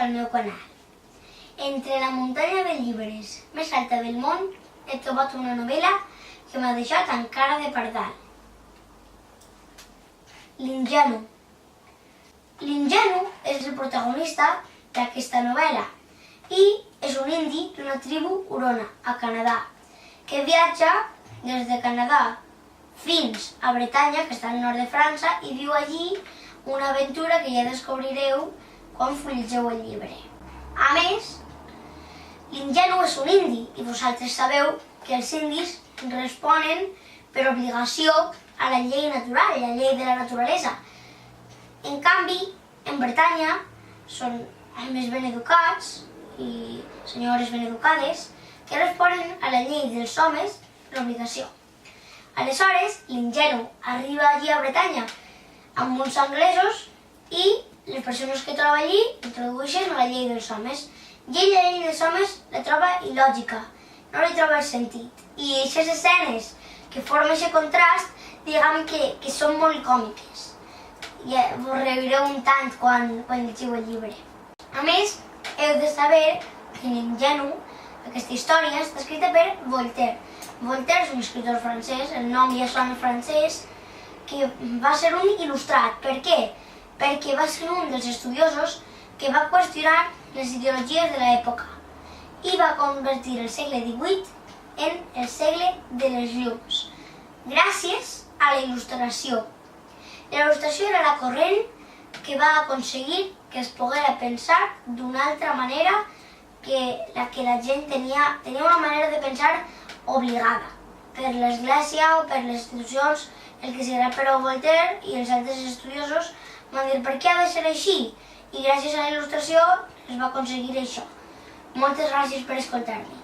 al meu canal. Entre la muntanya de llibres més alta del món he trobat una novel·la que m'ha deixat amb cara de pardal. L'ingenu. L'ingenu és el protagonista d'aquesta novel·la i és un indi d'una tribu hurona, a Canadà, que viatja des de Canadà fins a Bretanya, que està al nord de França, i viu allí una aventura que ja descobrireu quan fullegeu el llibre. A més, l'ingenu és un indi i vosaltres sabeu que els indis responen per obligació a la llei natural, la llei de la naturalesa. En canvi, en Bretanya són homes ben educats i senyores ben educades que responen a la llei dels homes per obligació. Aleshores, l'ingenu arriba allí a Bretanya amb uns anglesos i les persones que troba allí introdueixen la llei dels homes. I ell la llei dels homes la troba il·lògica, no li troba el sentit. I aquestes escenes que formen aquest contrast, diguem que són molt còmiques. I vos reireu un tant quan llegiu el llibre. A més, heu de saber que l'ingenu, aquesta història, està escrita per Voltaire. Voltaire és un escriptor francès, el nom ja sona francès, que va ser un il·lustrat. Per què? Perquè va ser un dels estudiosos que va qüestionar les ideologies de l'època i va convertir el segle XVIII en el segle de les llums, gràcies a la il·lustració. La il·lustració era la corrent que va aconseguir que es poguera pensar d'una altra manera que la gent tenia una manera de pensar obligada per l'església o per les institucions, el que serà però Voltaire i els altres estudiosos van dir per què ha de ser així? I gràcies a la il·lustració es va aconseguir això. Moltes gràcies per escoltar-me.